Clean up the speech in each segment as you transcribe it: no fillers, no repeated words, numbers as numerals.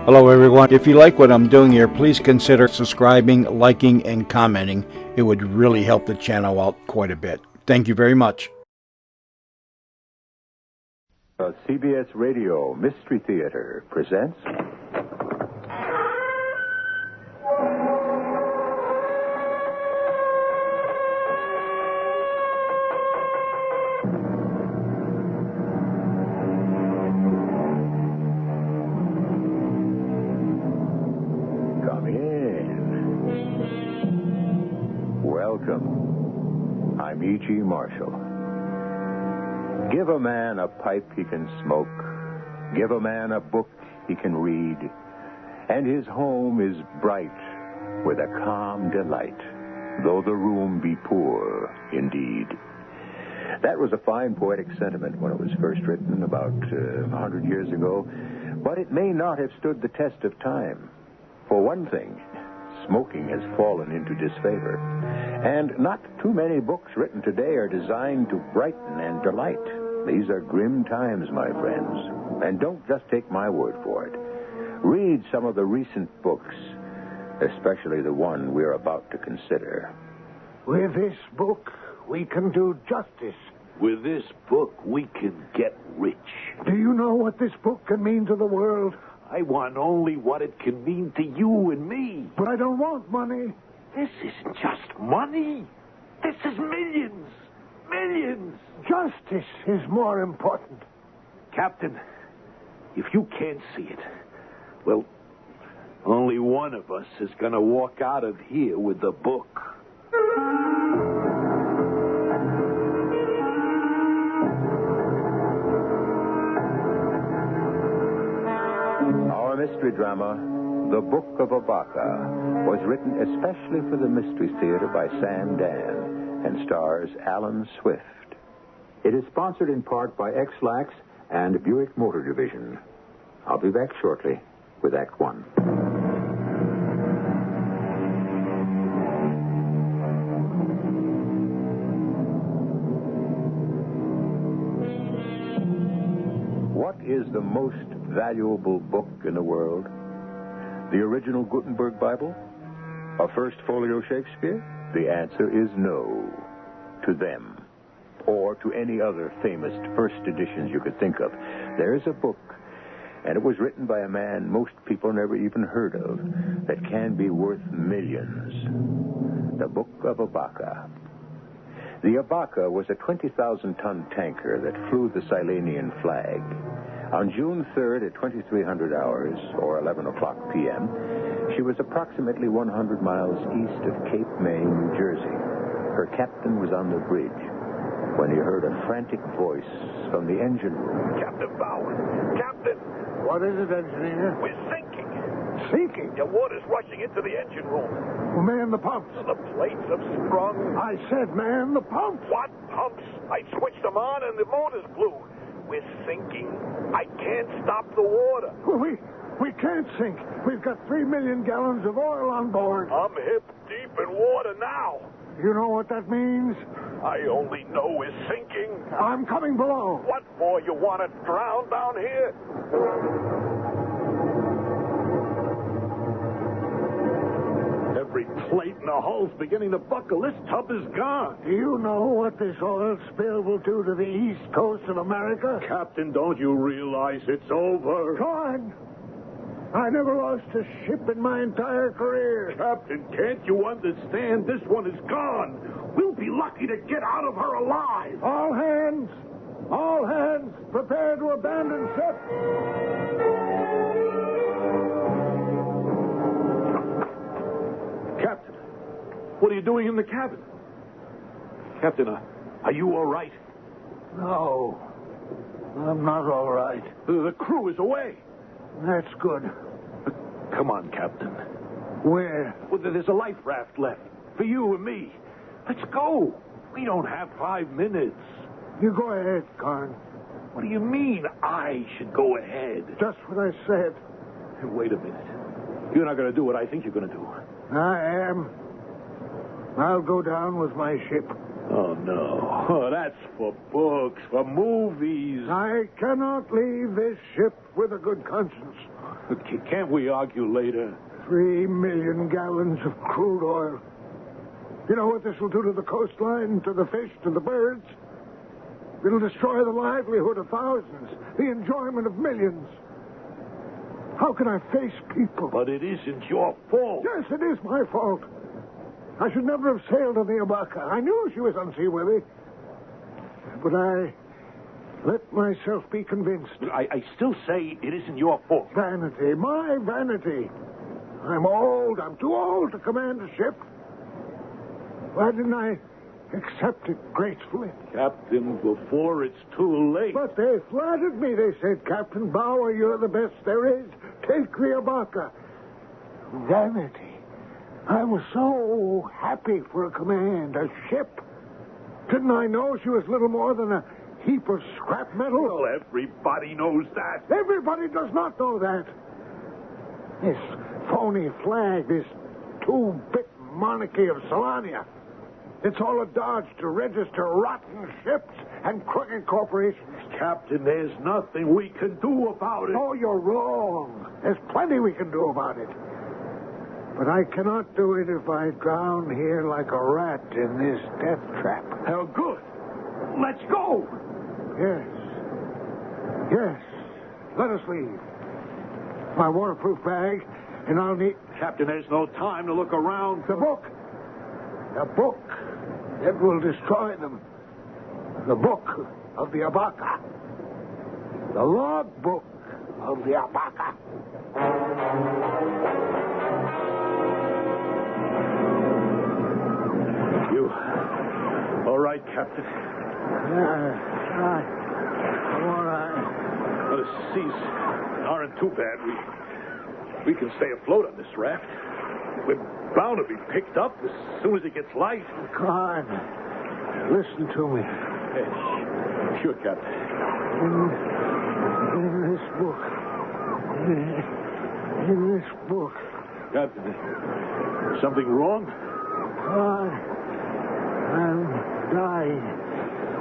Hello everyone. If you like what I'm doing here, please consider subscribing, liking, and commenting. It would really help the channel out quite a bit. Thank you very much. CBS Radio Mystery Theater presents... Come in. Welcome. I'm E.G. Marshall. Give a man a pipe he can smoke. Give a man a book he can read. And his home is bright with a calm delight, though the room be poor indeed. That was a fine poetic sentiment when it was first written about 100 years ago, but it may not have stood the test of time. For one thing, smoking has fallen into disfavor, and not too many books written today are designed to brighten and delight. These are grim times, my friends, and don't just take my word for it. Read some of the recent books, especially the one we're about to consider. With this book, we can do justice. With this book, we can get rich. Do you know what this book can mean to the world? I want only what it can mean to you and me. But I don't want money. This isn't just money. This is millions. Millions. Justice is more important. Captain, if you can't see it, well, only one of us is going to walk out of here with the book. Our mystery drama, The Book of Abaca, was written especially for the Mystery Theater by Sam Dan and stars Alan Swift. It is sponsored in part by X-Lax and Buick Motor Division. I'll be back shortly with Act One. What is the most valuable book in the world? The original Gutenberg Bible? A First Folio Shakespeare? The answer is no. To them. Or to any other famous first editions you could think of. There is a book, and it was written by a man most people never even heard of, that can be worth millions. The Book of Abaca. The Abaca was a 20,000-ton tanker that flew the Silanian flag. On June 3rd at 2300 hours, or 11 o'clock p.m., she was approximately 100 miles east of Cape May, New Jersey. Her captain was on the bridge when he heard a frantic voice from the engine room. Captain Bowen. Captain. What is it, engineer? We're sinking. Sinking? The water's rushing into the engine room. Well, man the pumps. The plates have sprung. I said, man the pumps. What pumps? I switched them on and the motors blew. We're sinking. I can't stop the water. Well, we can't sink. We've got 3 million gallons of oil on board. I'm hip deep in water now. You know what that means? I only know we're sinking. I'm coming below. What for? You want to drown down here? Every plate in the hull's beginning to buckle. This tub is gone. Do you know what this oil spill will do to the east coast of America? Captain, don't you realize it's over? Gone. I never lost a ship in my entire career. Captain, can't you understand? This one is gone. We'll be lucky to get out of her alive. All hands, prepare to abandon ship. Captain, what are you doing in the cabin? Captain, are you all right? No, I'm not all right. The crew is away. That's good. Come on, Captain. Where? Well, there's a life raft left for you and me. Let's go. We don't have 5 minutes. You go ahead, Carn. What do you mean I should go ahead? Just what I said. Wait a minute. You're not going to do what I think you're going to do. I am. I'll go down with my ship. Oh, no. Oh, that's for books, for movies. I cannot leave this ship with a good conscience. Can't we argue later? 3 million gallons of crude oil. You know what this will do to the coastline, to the fish, to the birds? It'll destroy the livelihood of thousands, the enjoyment of millions. How can I face people? But it isn't your fault. Yes, it is my fault. I should never have sailed on the Abaca. I knew she was unseaworthy. But I let myself be convinced. I still say it isn't your fault. Vanity, my vanity. I'm old. I'm too old to command a ship. Why didn't I accept it gracefully? Captain, before it's too late. But they flattered me. They said, Captain Bauer, you're the best there is. Take the Abaca. Vanity. I was so happy for a command, a ship. Didn't I know she was little more than a heap of scrap metal? Well, everybody knows that. Everybody does not know that. This phony flag, this two-bit monarchy of Solania. It's all a dodge to register rotten ships and crooked corporations. Captain, there's nothing we can do about it. Oh, you're wrong. There's plenty we can do about it. But I cannot do it if I drown here like a rat in this death trap. How good. Let's go. Yes. Yes. Let us leave. My waterproof bag, and I'll need... Captain, there's no time to look around. The book. The book that will destroy them. The book of the Abaca. The log book of the Abaca. You all right, Captain? I'm all right. Well, the seas aren't too bad. We can stay afloat on this raft. We're bound to be picked up as soon as it gets light. Come on. Listen to me. Hey, sure, Captain. In this book. In this book. Captain, something wrong? I'm dying.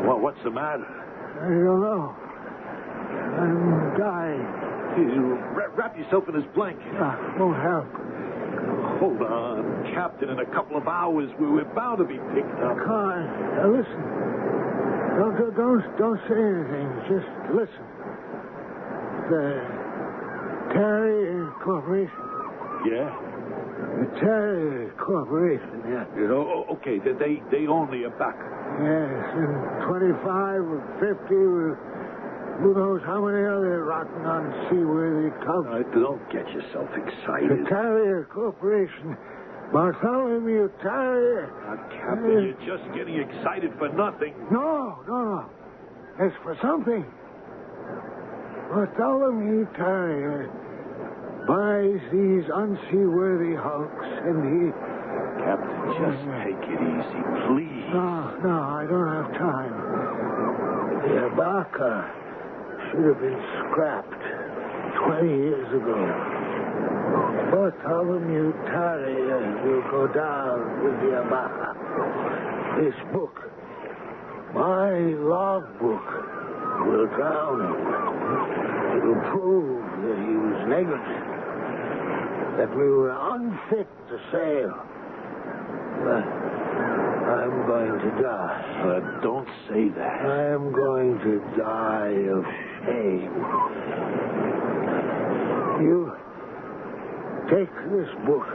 Well, what's the matter? I don't know. I'm dying. You wrap yourself in this blanket. Won't help. Hold on, Captain. In a couple of hours, we're bound to be picked up. Come on. Now listen. Don't say anything. Just listen. The Terry Corporation. Yeah? The Terry Corporation, yeah. Okay. They own the Abaca. Yes, and 25 or 50 who knows how many other rotten, unseaworthy tubs. Don't get yourself excited. The Carrier Corporation. Bartholomew Carrier. Captain, you're just getting excited for nothing. No. It's for something. Bartholomew Carrier buys these unseaworthy hulks, and he... Captain, just take it easy, please. No, I don't have time. The Abaca should have been scrapped 20 years ago. Bartholomew Carrier will go down with the Abaca. This book, my logbook, will drown him. It will prove that he was negligent, that we were unfit to sail. But I'm going to die. Don't say that. I'm going to die of shame. You take this book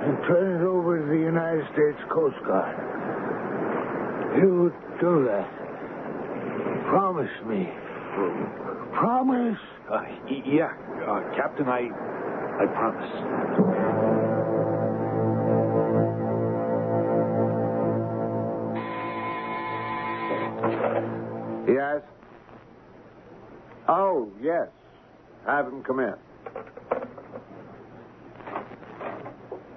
and turn it over to the United States Coast Guard. You do that. Promise me. Promise? Yeah, Captain, I promise. Yes? Oh, yes. Have him come in.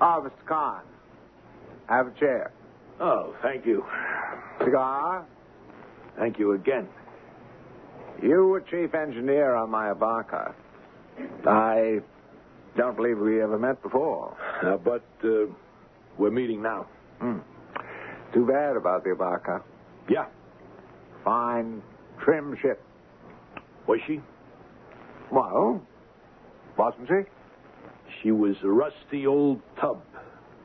Oh, Mr. Kahn. Have a chair. Oh, thank you. Cigar? Thank you again. You were chief engineer on my Abaca. I don't believe we ever met before. But we're meeting now. Too bad about the Abaca. Yeah. Fine, trim ship. Was she? Well, wasn't she? She was a rusty old tub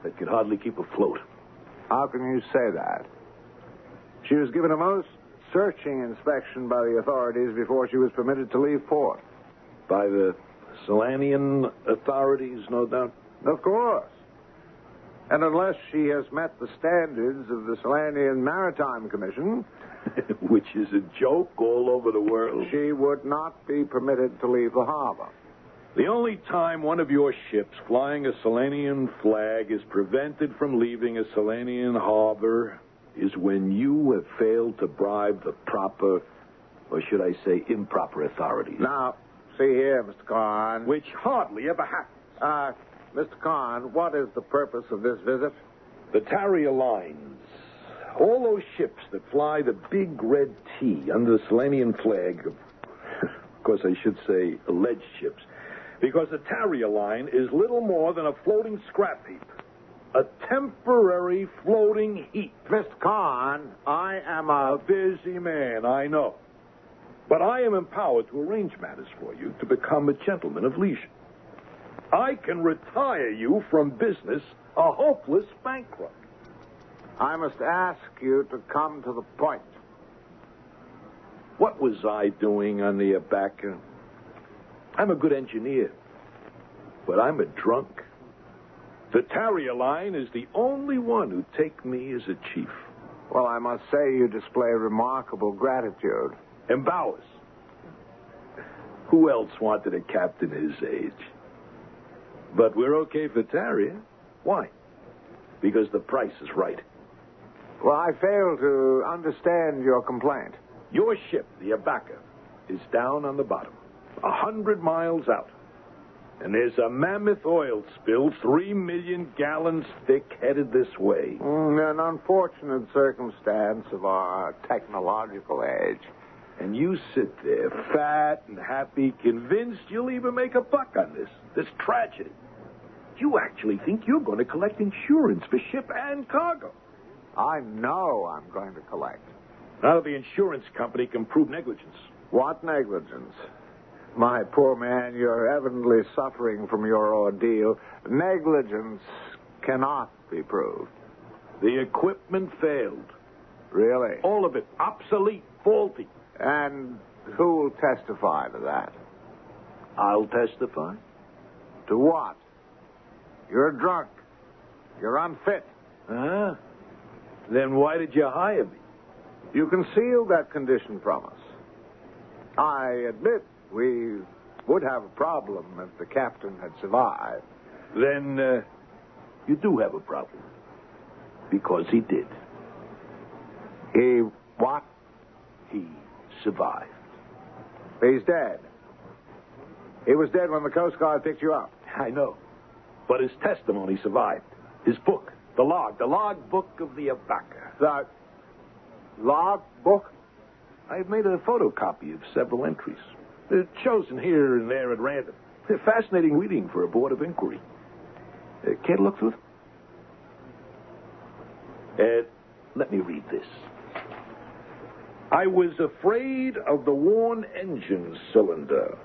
that could hardly keep afloat. How can you say that? She was given a most searching inspection by the authorities before she was permitted to leave port. By the Solanian authorities, no doubt. Of course. And unless she has met the standards of the Solanian Maritime Commission, Which is a joke all over the world. she would not be permitted to leave the harbor. The only time one of your ships flying a Solanian flag is prevented from leaving a Solanian harbor is when you have failed to bribe the proper, or should I say improper authorities. Now, see here, Mr. Kahn. Which hardly ever happens. Mr. Kahn, what is the purpose of this visit? The Tarrier Lines. All those ships that fly the big red T under the Solanian flag, of course I should say alleged ships, because the Tarrier Line is little more than a floating scrap heap. A temporary floating heap. Mr. Kahn, I am A busy man, I know. But I am empowered to arrange matters for you to become a gentleman of leisure. I can retire you from business a hopeless bankrupt. I must ask you to come to the point. What was I doing on the Abaca? I'm a good engineer, but I'm a drunk. The Tarrier Line is the only one who'd take me as a chief. Well, I must say you display remarkable gratitude. And Bowers. Who else wanted a captain his age? But we're okay for Tarrier. Why? Because the price is right. Well, I fail to understand your complaint. Your ship, the Abaca, is down on the bottom, 100 miles out. And there's a mammoth oil spill 3 million gallons thick headed this way. An unfortunate circumstance of our technological age. And you sit there, fat and happy, convinced you'll even make a buck on this tragedy. You actually think you're going to collect insurance for ship and cargo. I know I'm going to collect. Now that the insurance company can prove negligence. What negligence? My poor man, you're evidently suffering from your ordeal. Negligence cannot be proved. The equipment failed. Really? All of it. Obsolete. Faulty. And who will testify to that? I'll testify. To what? You're drunk. You're unfit. Huh? Then why did you hire me? You concealed that condition from us. I admit we would have a problem if the captain had survived. Then you do have a problem. Because he did. He what? He survived. He's dead. He was dead when the Coast Guard picked you up. I know. But his testimony survived. His book, the log book of the Abaca. The log book? I've made a photocopy of several entries. They're chosen here and there at random. They're fascinating reading for a board of inquiry. Care to look through them? Let me read this. I was afraid of the worn engine cylinder.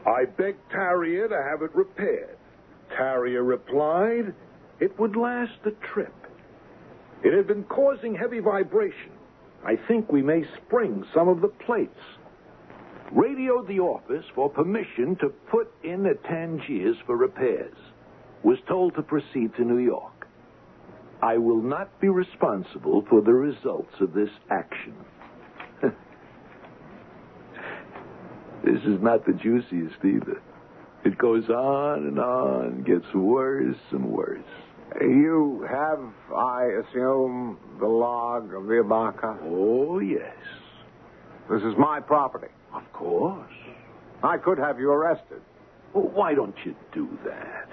I begged Tarrier to have it repaired. Tarrier replied it would last the trip. It had been causing heavy vibration. I think we may spring some of the plates. Radioed the office for permission to put in the Tangiers for repairs. Was told to proceed to New York. I will not be responsible for the results of this action. This is not the juiciest either. It goes on, gets worse and worse. You have, I assume, the log of the Abaca? Oh, yes. This is my property. Of course. I could have you arrested. Well, why don't you do that?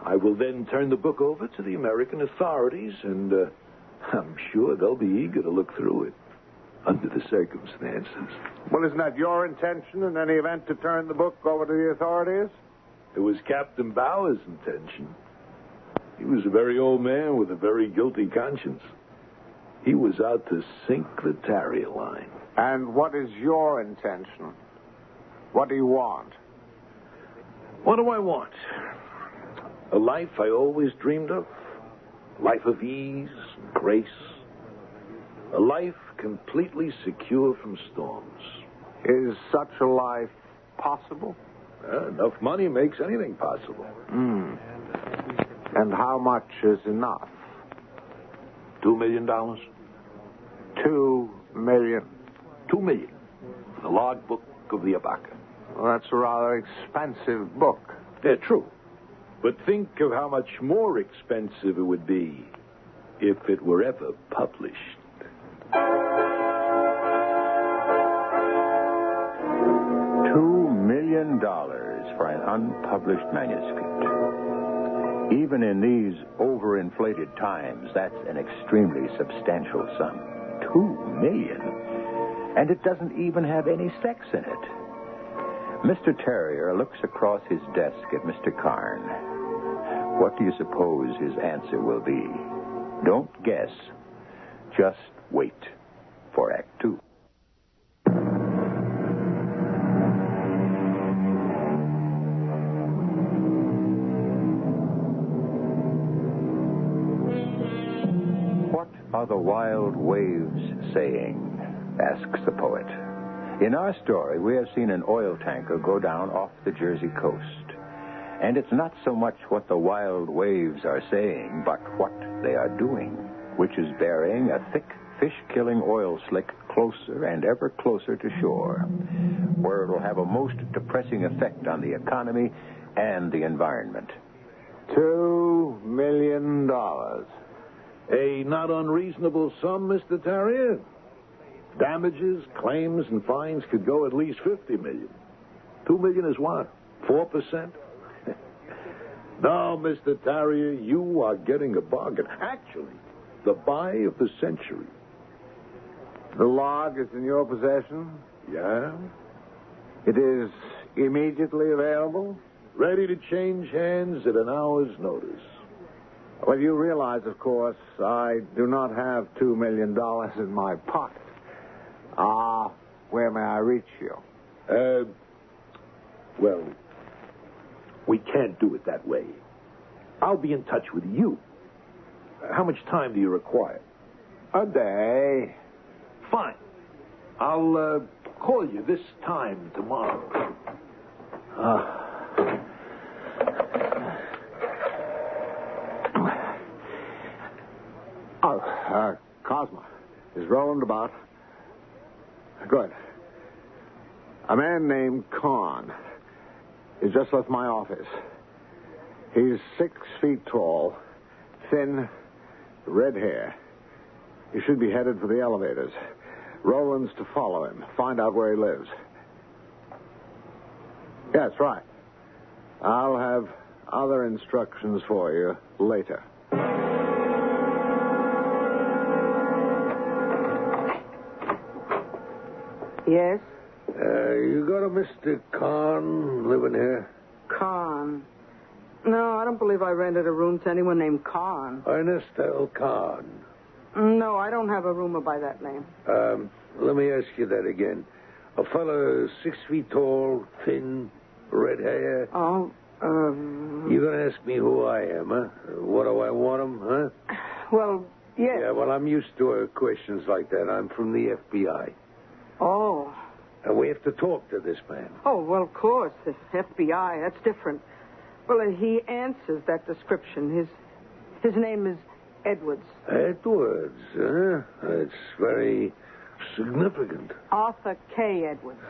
I will then turn the book over to the American authorities, and I'm sure they'll be eager to look through it under the circumstances. Well, isn't that your intention in any event to turn the book over to the authorities? It was Captain Bauer's intention. He was a very old man with a very guilty conscience. He was out to sink the Tarrier Line. And what is your intention? What do you want? What do I want? A life I always dreamed of. A life of ease and grace. A life completely secure from storms. Is such a life possible? Enough money makes anything possible. And how much is enough? $2 million? $2 million. $2 million. For the logbook of the Abaca. Well, that's a rather expensive book. Yeah, true. But think of how much more expensive it would be if it were ever published. $2 million for an unpublished manuscript. Even in these overinflated times, that's an extremely substantial sum. $2 million. And it doesn't even have any sex in it. Mr. Terrier looks across his desk at Mr. Carn. What do you suppose his answer will be? Don't guess. Just wait for Act 2. What are the wild waves saying? Asks the poet. In our story, we have seen an oil tanker go down off the Jersey coast. And it's not so much what the wild waves are saying, but what they are doing, which is burying a thick, fish-killing oil slick closer and ever closer to shore, where it will have a most depressing effect on the economy and the environment. $2 million. A not unreasonable sum, Mr. Terrier. Damages, claims, and fines could go at least $50 million. $2 million is what? 4%? No, Mr. Terrier, you are getting a bargain. Actually, the buy of the century. The log is in your possession? Yeah? It is immediately available? Ready to change hands at an hour's notice. Well, you realize, of course, I do not have $2 million in my pocket. Where may I reach you? Well, we can't do it that way. I'll be in touch with you. How much time do you require? A day. Fine. I'll call you this time tomorrow. Cosmo. Is Roland about? Good. A man named Kahn. He's just left my office. He's 6 feet tall, thin, red hair. He should be headed for the elevators. Roland's to follow him, find out where he lives. Yes, right. I'll have other instructions for you later. Yes? You got a Mr. Kahn living here? Kahn. No, I don't believe I rented a room to anyone named Kahn. Ernest L. Kahn. No, I don't have a roomer by that name. Let me ask you that again. A fella 6 feet tall, thin, red hair. Oh, You gonna ask me who I am, huh? What do I want him, huh? Well, yes. Yeah, well, I'm used to questions like that. I'm from the FBI. Oh. And we have to talk to this man. Oh, well, of course. The FBI, that's different. Well, he answers that description. His name is Edwards. Edwards, huh? That's very significant. Arthur K. Edwards.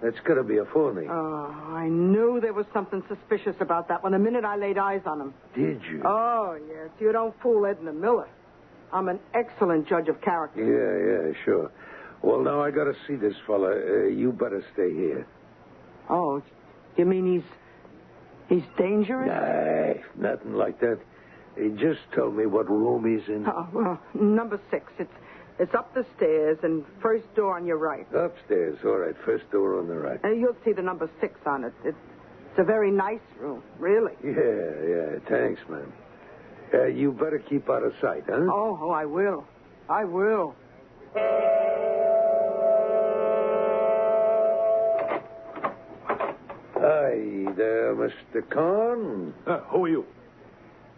That's got to be a full name. Oh, I knew there was something suspicious about that one the minute I laid eyes on him. Did you? Oh, yes. You don't fool Edna Miller. I'm an excellent judge of character. Yeah, sure. Well, now I got to see this fella. You better stay here. Oh, you mean he's dangerous? Nah, nothing like that. Just tell me what room he's in. Oh, well, number 6. It's up the stairs and first door on your right. Upstairs, all right. First door on the right. You'll see the number 6 on it. It's a very nice room, really. Yeah. Thanks, man. You better keep out of sight, huh? Oh, I will. I will. Hi there, Mr. Kahn. Who are you?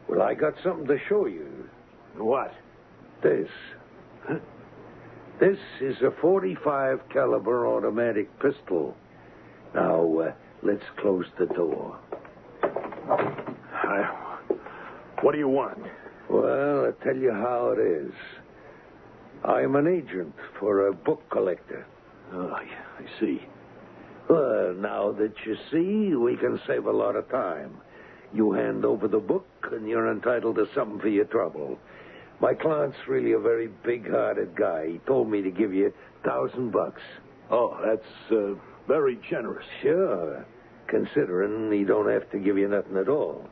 Well, I got something to show you. What? This. This is a .45 caliber automatic pistol. Now, let's close the door. What do you want? Well, I'll tell you how it is. I'm an agent for a book collector. Oh, I see. Well, now that you see, we can save a lot of time. You hand over the book, and you're entitled to something for your trouble. My client's really a very big-hearted guy. He told me to give you $1,000. Oh, that's very generous. Sure, considering he don't have to give you nothing at all.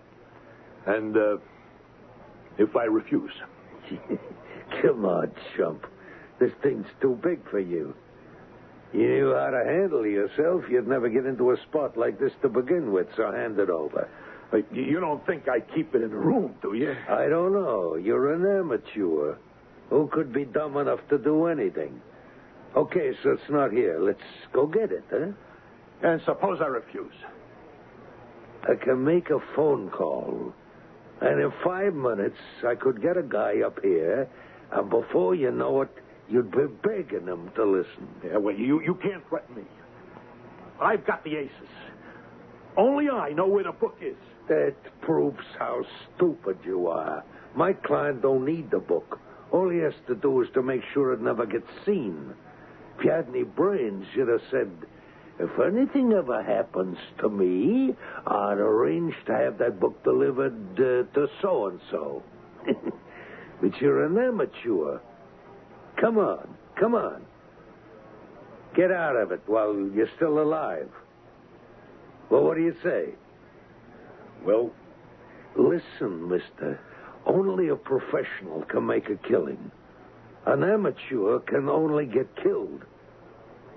And if I refuse? Come on, chump. This thing's too big for you. You knew how to handle yourself, you'd never get into a spot like this to begin with, so hand it over. You don't think I keep it in a room, do you? I don't know. You're an amateur. Who could be dumb enough to do anything? Okay, so it's not here. Let's go get it, huh? And suppose I refuse? I can make a phone call. And in 5 minutes, I could get a guy up here, and before you know it, you'd be begging him to listen. Yeah, well, you can't threaten me. I've got the aces. Only I know where the book is. That proves how stupid you are. My client don't need the book. All he has to do is to make sure it never gets seen. If you had any brains, you'd have said, if anything ever happens to me, I'd arrange to have that book delivered to so-and-so. But you're an amateur. Come on. Get out of it while you're still alive. Well, what do you say? Well, listen, mister. Only a professional can make a killing. An amateur can only get killed.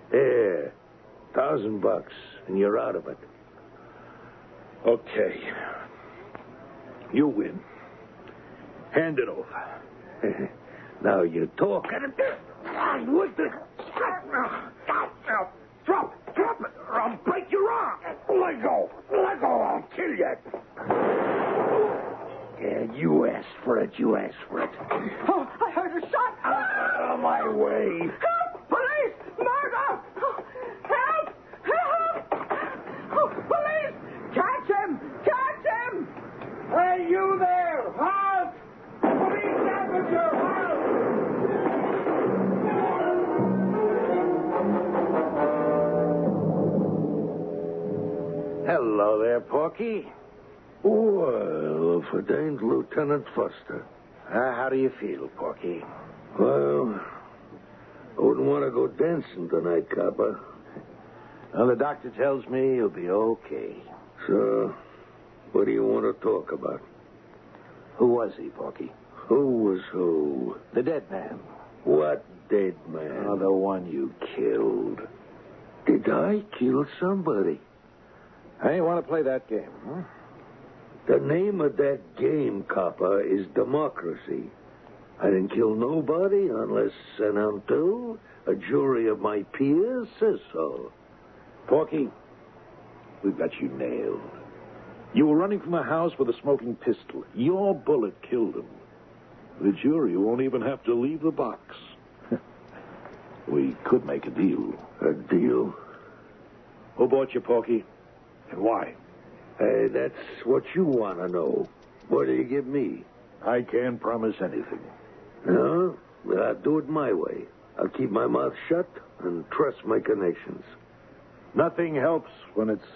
There. $1,000, and you're out of it. okay. You win. Hand it over. Now you're talking. What the... Drop it, or I'll break your arm. Let go, I'll kill you. Yeah, you asked for it. Oh, I heard a shot. Out of my way. Help! Police! Murder! Help! Oh, police! Catch him! Hey, you there! Halt! Police officer, halt! Hello there, Porky. Well, if it ain't Lieutenant Foster. How do you feel, Porky? Well, I wouldn't want to go dancing tonight, copper. Well, the doctor tells me you'll be okay. So, what do you want to talk about? Who was he, Porky? Who was who? The dead man. What dead man? Oh, the one you killed. Did I kill somebody? Hey, you want to play that game, huh? The name of that game, copper, is democracy. I didn't kill nobody unless and until a jury of my peers says so. Porky, we've got you nailed. You were running from a house with a smoking pistol. Your bullet killed him. The jury won't even have to leave the box. We could make a deal. A deal? Who bought you, Porky? And why? Hey, that's what you want to know. What do you give me? I can't promise anything. No? Well, I'll do it my way. I'll keep my mouth shut and trust my connections. Nothing helps when it's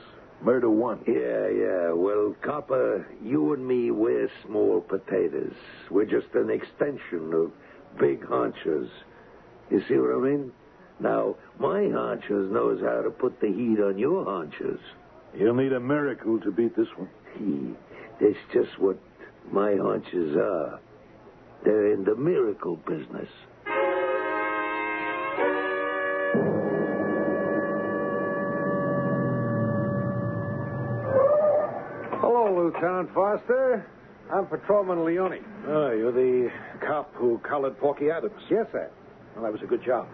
murder one. Yeah. Well, copper, you and me, we're small potatoes. We're just an extension of big haunches. You see what I mean? Now, my haunches knows how to put the heat on your haunches. You'll need a miracle to beat this one. That's just what my haunches are. They're in the miracle business. Hello, Lieutenant Foster. I'm Patrolman Leone. Oh, you're the cop who collared Porky Adams. Yes, sir. Well, that was a good job.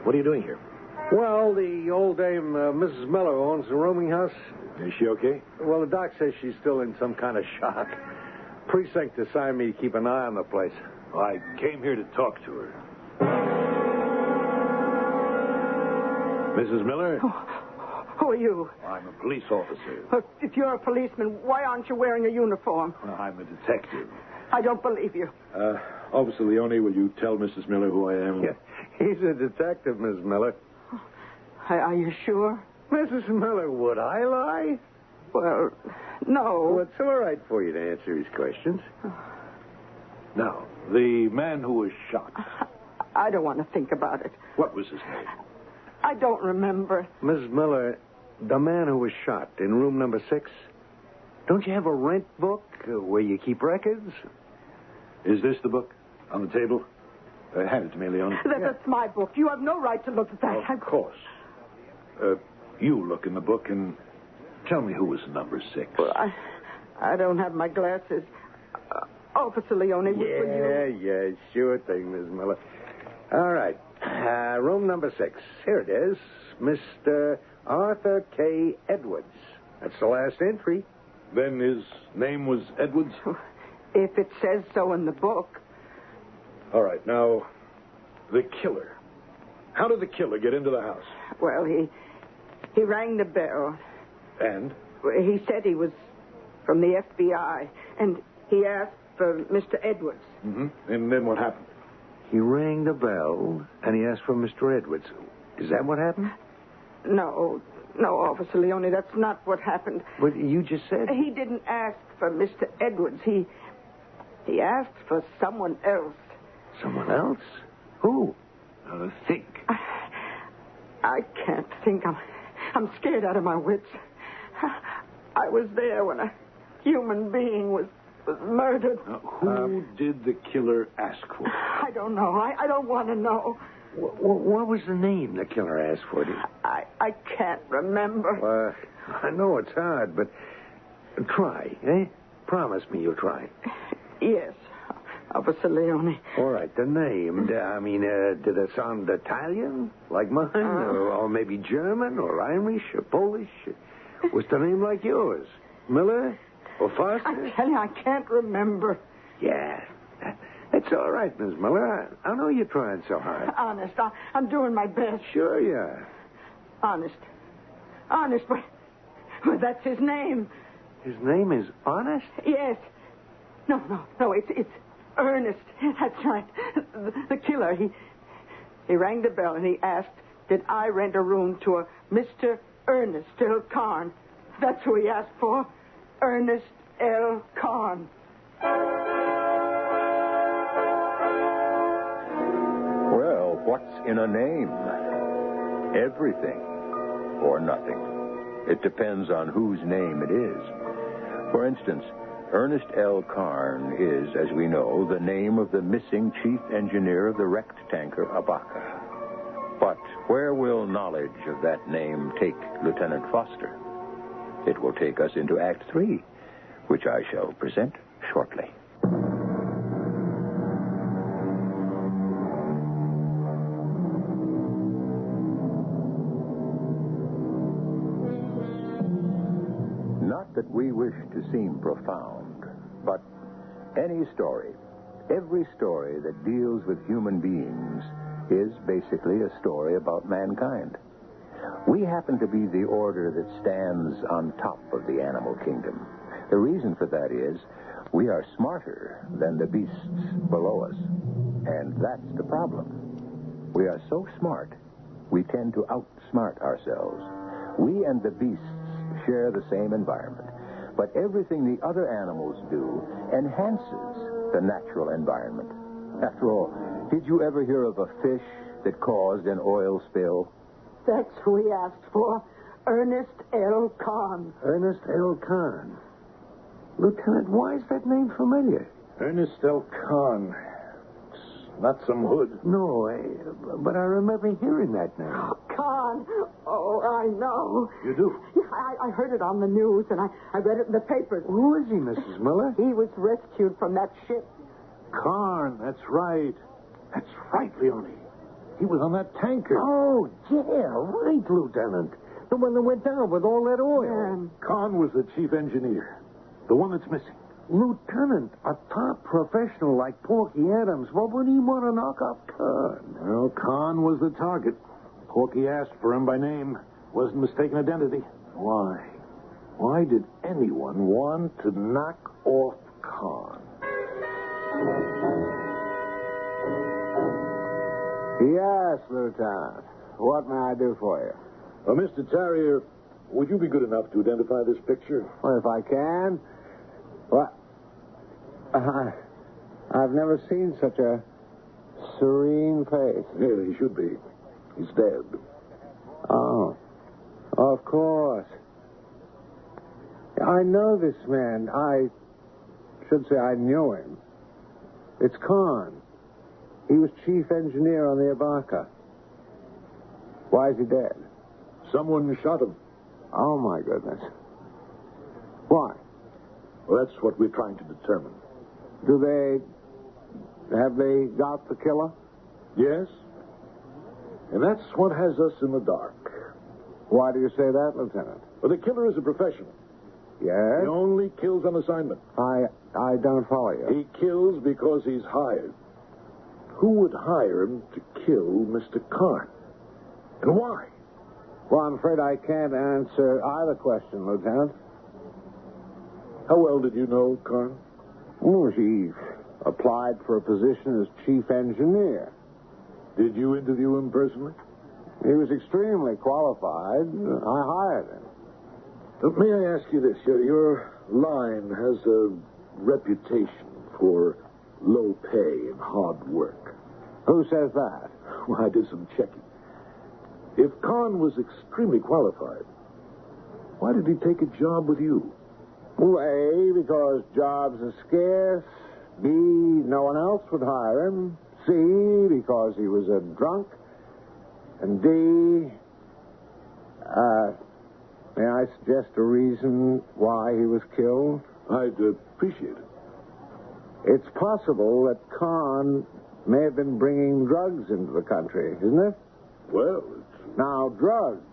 What are you doing here? Well, the old dame, Mrs. Miller, owns the rooming house. Is she okay? Well, the doc says she's still in some kind of shock. Precinct assigned me to keep an eye on the place. I came here to talk to her. Mrs. Miller? Who are you? I'm a police officer. If you're a policeman, why aren't you wearing a uniform? I'm a detective. I don't believe you. Officer Leone, will you tell Mrs. Miller who I am? Yeah, he's a detective, Miss Miller. Are you sure? Mrs. Miller, would I lie? Well, no. Well, it's all right for you to answer his questions. Now, the man who was shot, I don't want to think about it. what was his name? I don't remember. Mrs. Miller, the man who was shot in room number 6, don't you have a rent book where you keep records? Is this the book on the table? Hand it to me, Leone. That's my book. You have no right to look at that. Of course. You look in the book and tell me who was number 6. Well, I don't have my glasses. Officer Leone, will you? Yeah, sure thing, Miss Miller. All right. Room number 6. Here it is. Mr. Arthur K. Edwards. That's the last entry. Then his name was Edwards? If it says so in the book. All right, now, the killer. How did the killer get into the house? Well, he rang the bell. And? He said he was from the FBI, and he asked for Mr. Edwards. Mm-hmm. And then what happened? He rang the bell, and he asked for Mr. Edwards. Is that what happened? No, Officer Leone, that's not what happened. But you just said... He didn't ask for Mr. Edwards. He asked for someone else. Someone else? Who? Think. I can't think. I'm scared out of my wits. I was there when a human being was murdered. Who did the killer ask for? I don't know. I don't want to know. What was the name the killer asked for? I can't remember. I know it's hard, but try, eh? Promise me you'll try. Yes, Officer Leone. All right, the name. Did it sound Italian, like mine? Or maybe German, or Irish, or Polish? Was the name like yours? Miller? Or Foster? I tell you, I can't remember. Yeah. It's all right, Miss Miller. I know you're trying so hard. Honest, I'm doing my best. Sure you are. Honest, but that's his name. His name is Honest? Yes. No, it's Ernest. That's right. The killer, he rang the bell and he asked, did I rent a room to a Mr. Ernest L. Carn? That's who he asked for. Ernest L. Carn. Well, what's in a name? Everything or nothing. It depends on whose name it is. For instance, Ernest L. Carn is, as we know, the name of the missing chief engineer of the wrecked tanker Abaca. But where will knowledge of that name take Lieutenant Foster? It will take us into Act 3, which I shall present shortly. Not that we wish to seem profound, but any story, every story that deals with human beings is basically a story about mankind. We happen to be the order that stands on top of the animal kingdom. The reason for that is we are smarter than the beasts below us. And that's the problem. We are so smart, we tend to outsmart ourselves. We and the beasts share the same environment, but everything the other animals do enhances the natural environment. After all, did you ever hear of a fish that caused an oil spill? That's who he asked for. Ernest L. Carn. Ernest L. Carn. Lieutenant, why is that name familiar? Ernest L. Carn. It's not some hood. No, but I remember hearing that name. Carn. Oh, I know. You do? Yeah, I heard it on the news, and I read it in the papers. Who is he, Mrs. Miller? He was rescued from that ship. Carn, that's right. That's right, Leone. He was on that tanker. Oh, yeah, right, Lieutenant. The one that went down with all that oil. Khan was the chief engineer. The one that's missing. Lieutenant, a top professional like Porky Adams, what would he want to knock off Khan? Well, Khan was the target. Porky asked for him by name. Wasn't mistaken identity. Why? Why did anyone want to knock off Khan? Yes, Lieutenant. What may I do for you? Mr. Terrier, would you be good enough to identify this picture? Well, if I can. What? I've never seen such a serene face. Yeah, he should be. He's dead. Oh, of course. I know this man. I should say I knew him. It's Khan. He was chief engineer on the Abaca. Why is he dead? Someone shot him. Oh, my goodness. Why? Well, that's what we're trying to determine. Have they got the killer? Yes. And that's what has us in the dark. Why do you say that, Lieutenant? Well, the killer is a professional. Yes? He only kills on assignment. I don't follow you. He kills because he's hired. Who would hire him to kill Mr. Khan? And why? Well, I'm afraid I can't answer either question, Lieutenant. How well did you know Khan? Oh, he applied for a position as chief engineer. Did you interview him personally? He was extremely qualified. I hired him. May I ask you this? Your line has a reputation for low pay and hard work. Who says that? Well, I did some checking. If Khan was extremely qualified, why did he take a job with you? Well, A, because jobs are scarce. B, no one else would hire him. C, because he was a drunk. And D, may I suggest a reason why he was killed? I'd appreciate it. It's possible that Khan may have been bringing drugs into the country, isn't it? Well, Now, drugs,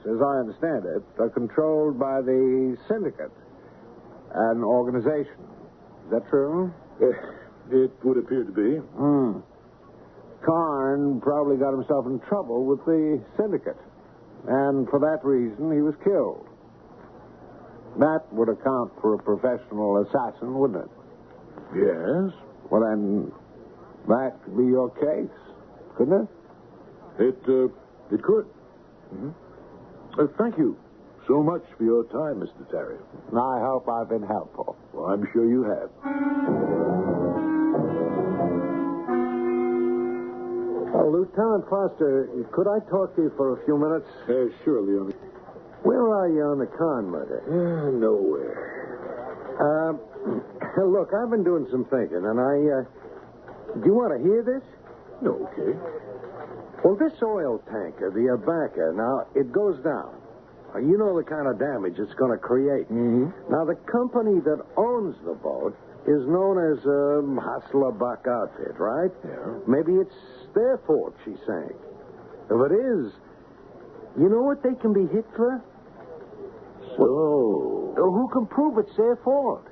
as I understand it, are controlled by the syndicate, an organization. Is that true? it would appear to be. Khan probably got himself in trouble with the syndicate, and for that reason he was killed. That would account for a professional assassin, wouldn't it? Yes. Well, then, that could be your case, couldn't it? It could. Mm-hmm. Thank you so much for your time, Mr. Terrier. I hope I've been helpful. Well, I'm sure you have. Lieutenant Foster, could I talk to you for a few minutes? Sure, Leone. Where are you on the Khan murder? Nowhere. Look, I've been doing some thinking, and do you want to hear this? Okay. Well, this oil tanker, the Abaca, now, it goes down. You know the kind of damage it's going to create. Mm-hmm. Now, the company that owns the boat is known as Hustler Buck Outfit, right? Yeah. Maybe it's their fault she's saying. If it is, you know what they can be hit for? So... Who can prove it's their fault?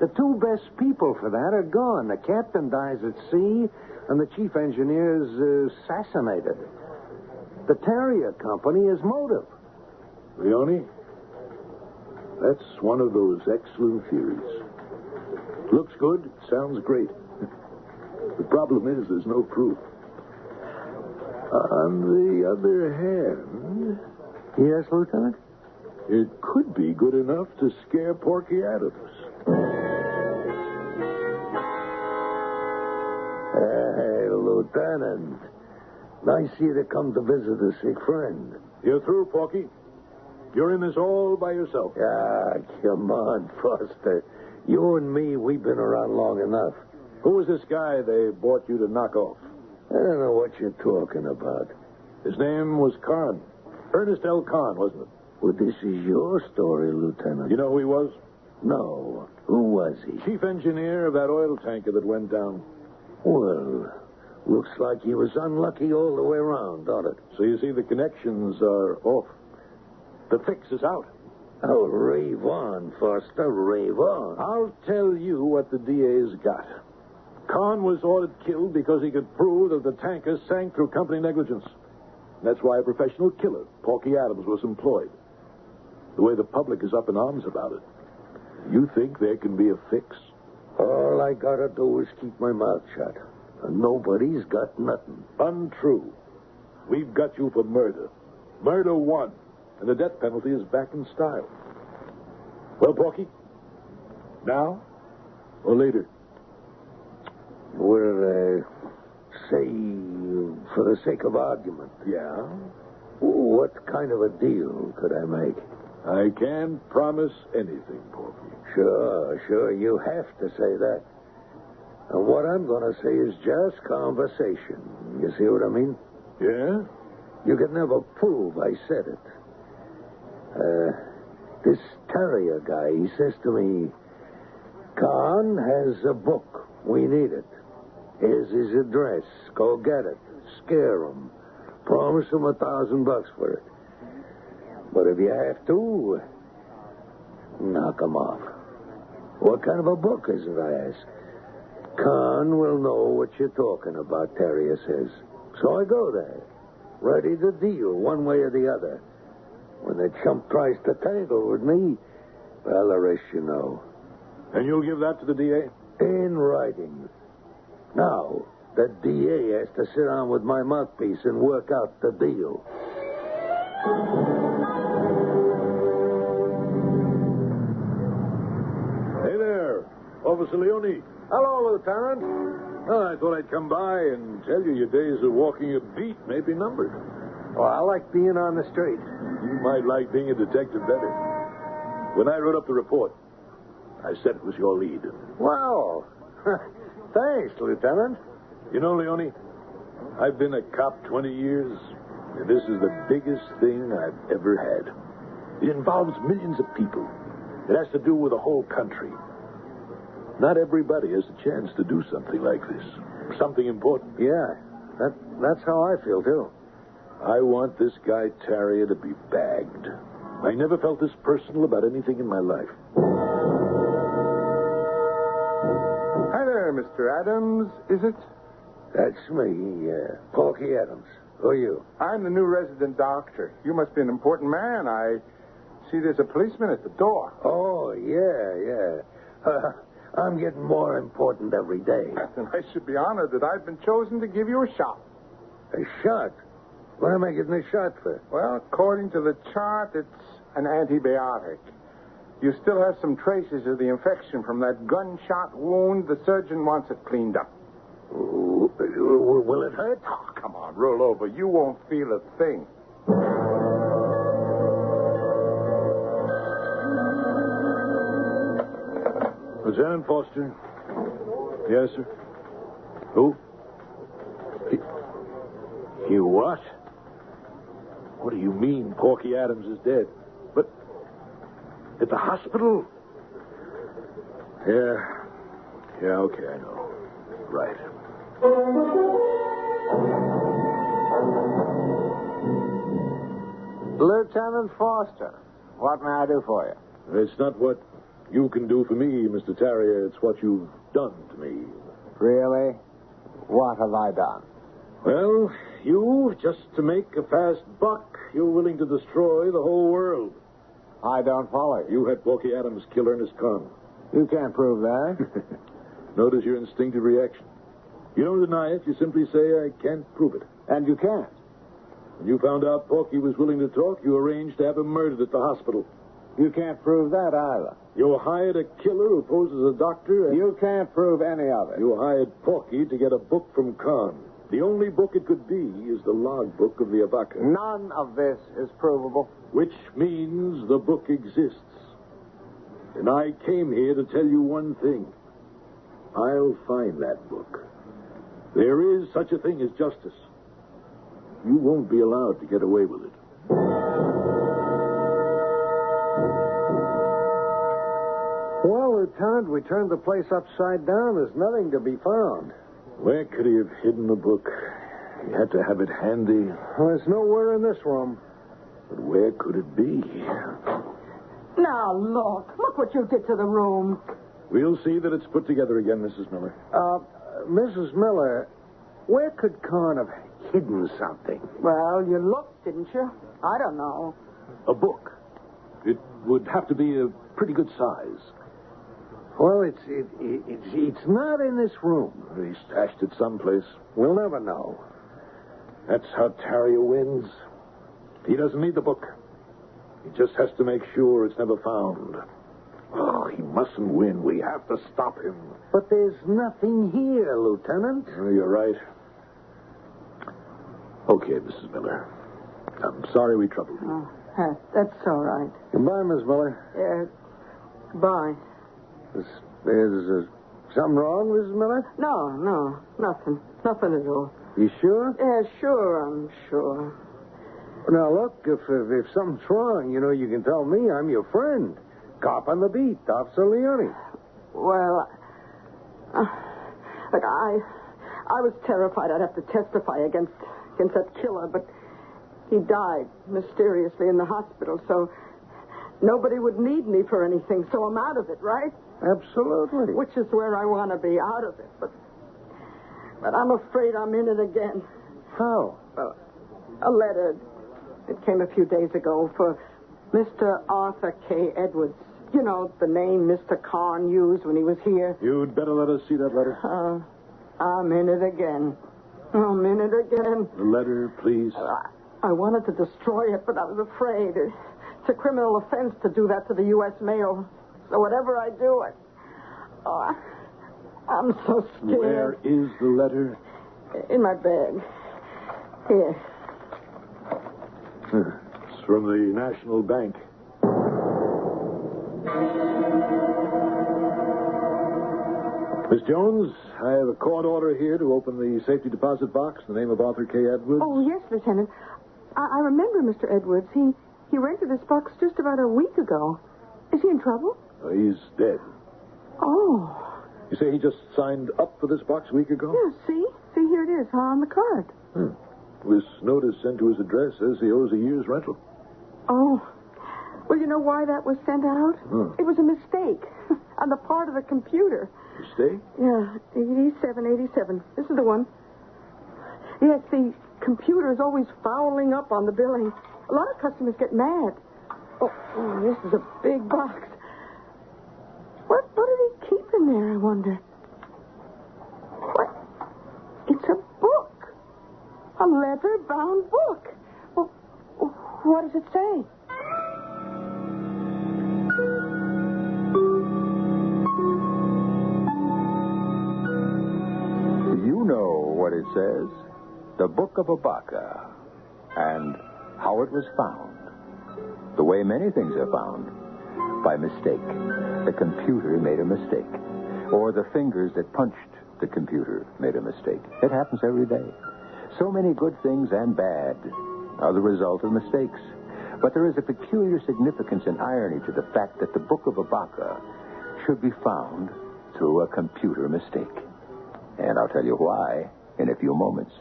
The two best people for that are gone. The captain dies at sea, and the chief engineer is assassinated. The Terrier Company is motive. Leone, that's one of those excellent theories. Looks good, sounds great. The problem is there's no proof. On the other hand... Yes, Lieutenant? It could be good enough to scare Porky Adams. Hey, Lieutenant. Nice of you to come to visit a sick friend. You're through, Porky. You're in this all by yourself. Ah, come on, Foster. You and me, we've been around long enough. Who was this guy they bought you to knock off? I don't know what you're talking about. His name was Khan. Ernest L. Khan, wasn't it? Well, this is your story, Lieutenant. You know who he was? No. Who was he? Chief engineer of that oil tanker that went down. Well, Looks like he was unlucky all the way around, don't it? So you see, the connections are off. The fix is out. Oh, rave on, Foster, rave on. I'll tell you what the DA's got. Kahn was ordered killed because he could prove that the tanker sank through company negligence. That's why a professional killer, Porky Adams, was employed. The way the public is up in arms about it, you think there can be a fix? All I gotta do is keep my mouth shut. And nobody's got nothing. Untrue. We've got you for murder. Murder 1. And the death penalty is back in style. Well, Porky? Now or later? Well, say, for the sake of argument, Yeah? what kind of a deal could I make? I can't promise anything, Porky. Sure, you have to say that. And what I'm going to say is just conversation. You see what I mean? Yeah? You could never prove I said it. This Terrier guy, he says to me, Kahn has a book. We need it. Here's his address. Go get it. Scare him. Promise him $1,000 for it. But if you have to, knock him off. What kind of a book is it, I ask? Kahn will know what you're talking about, Terrier says. So I go there, ready to deal one way or the other. When the chump tries to tangle with me, well, the rest you know. And you'll give that to the DA? In writing. Now, the DA has to sit down with my mouthpiece and work out the deal. Hey there, Officer Leone. Hello, Lieutenant. Oh, I thought I'd come by and tell you your days of walking a beat may be numbered. Well, I like being on the street. You might like being a detective better. When I wrote up the report, I said it was your lead. Wow. Thanks, Lieutenant. You know, Leone, I've been a cop 20 years, and this is the biggest thing I've ever had. It involves millions of people. It has to do with the whole country. Not everybody has a chance to do something like this. Something important. Yeah, that's how I feel, too. I want this guy Terrier to be bagged. I never felt this personal about anything in my life. Hi there, Mr. Adams, is it? That's me, Porky Adams. Who are you? I'm the new resident doctor. You must be an important man. I see there's a policeman at the door. Oh, yeah. I'm getting more important every day. And I should be honored that I've been chosen to give you a shot. A shot? What am I getting a shot for? Well, according to the chart, it's an antibiotic. You still have some traces of the infection from that gunshot wound. The surgeon wants it cleaned up. Ooh, will it hurt? Oh, come on, roll over. You won't feel a thing. Lieutenant Foster. Yes, sir. Who? He what? What do you mean Porky Adams is dead? But at the hospital? Yeah, okay, I know. Right. Lieutenant Foster, what may I do for you? It's not what you can do for me, Mr. Terrier. It's what you've done to me. Really? What have I done? Well, you, just to make a fast buck, you're willing to destroy the whole world. I don't follow you. You had Porky Adams kill Ernest Kahn. You can't prove that. Notice your instinctive reaction. You don't deny it. You simply say, I can't prove it. And you can't. When you found out Porky was willing to talk, you arranged to have him murdered at the hospital. You can't prove that either. You hired a killer who poses a doctor, and You can't prove any of it. you hired Porky to get a book from Kahn. The only book it could be is the logbook of the Abaca. None of this is provable. Which means the book exists. And I came here to tell you one thing. I'll find that book. There is such a thing as justice. You won't be allowed to get away with it. Well, Lieutenant, we turned the place upside down. There's nothing to be found. Where could he have hidden the book? He had to have it handy. Well, it's nowhere in this room. But where could it be? Now, look what you did to the room. We'll see that it's put together again, Mrs. Miller. Mrs. Miller, where could Con have hidden something? Well, you looked, didn't you? I don't know. A book. It would have to be a pretty good size. Well, it's not in this room. He stashed it someplace. We'll never know. That's how Terrier wins. He doesn't need the book. He just has to make sure it's never found. Oh, he mustn't win. We have to stop him. But there's nothing here, Lieutenant. Oh, you're right. Okay, Mrs. Miller. I'm sorry we troubled you. Oh, that's all right. Goodbye, Miss Miller. Bye. There's something wrong, Mrs. Miller? No, nothing. Nothing at all. You sure? Yeah, sure, I'm sure. Now, look, if something's wrong, you can tell me. I'm your friend. Cop on the beat, Officer Leone. Well, look, I was terrified I'd have to testify against that killer, but he died mysteriously in the hospital, so nobody would need me for anything, so I'm out of it, right? Absolutely. Which is where I want to be, out of it. But I'm afraid I'm in it again. How? Well, a letter. It came a few days ago for Mr. Arthur K. Edwards. You know, the name Mr. Carn used when he was here. You'd better let us see that letter. I'm in it again. I'm in it again. The letter, please. I wanted to destroy it, but I was afraid. It's a criminal offense to do that to the U.S. mail. So whatever I do, I'm so scared. Where is the letter? In my bag. Here. It's from the National Bank. Miss Jones, I have a court order here to open the safety deposit box in the name of Arthur K. Edwards. Oh, yes, Lieutenant. I remember Mr. Edwards. He rented this box just about a week ago. Is he in trouble? He's dead. Oh. You say he just signed up for this box a week ago? Yeah, see? See, here it is on the card. This notice sent to his address says he owes a year's rental. Oh. Well, you know why that was sent out? It was a mistake on the part of the computer. Mistake? Yeah, 8787. This is the one. Yes, the computer's always fouling up on the billing. A lot of customers get mad. Oh, this is a big box. What did he keep in there, I wonder? What? It's a book. A leather-bound book. Well, what does it say? You know what it says. The Book of Abaca. And how it was found. The way many things are found. By mistake. The computer made a mistake. Or the fingers that punched the computer made a mistake. It happens every day. So many good things and bad are the result of mistakes. But there is a peculiar significance and irony to the fact that the Book of Abaca should be found through a computer mistake. And I'll tell you why in a few moments.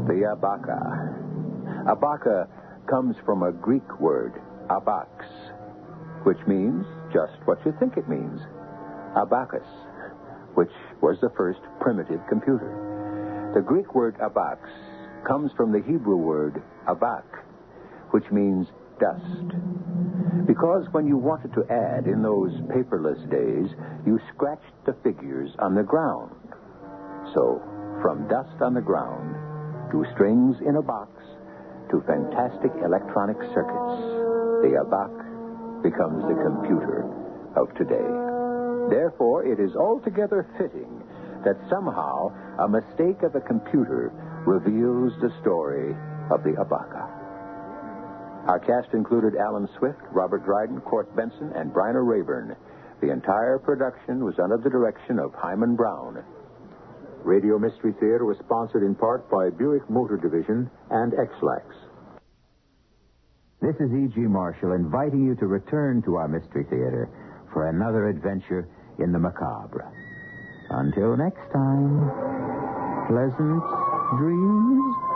The Abaca. Abaca comes from a Greek word, abax, which means just what you think it means. Abacus, which was the first primitive computer. The Greek word abax comes from the Hebrew word abak, which means dust. Because when you wanted to add in those paperless days, you scratched the figures on the ground. So, from dust on the ground to strings in a box to fantastic electronic circuits, the abac becomes the computer of today. Therefore, it is altogether fitting that somehow a mistake of a computer reveals the story of the Abaca. Our cast included Alan Swift, Robert Dryden, Court Benson, and Bryna Raeburn. The entire production was under the direction of Hyman Brown. Radio Mystery Theater was sponsored in part by Buick Motor Division and X-Lax. This is E.G. Marshall inviting you to return to our Mystery Theater for another adventure in the macabre. Until next time, pleasant dreams.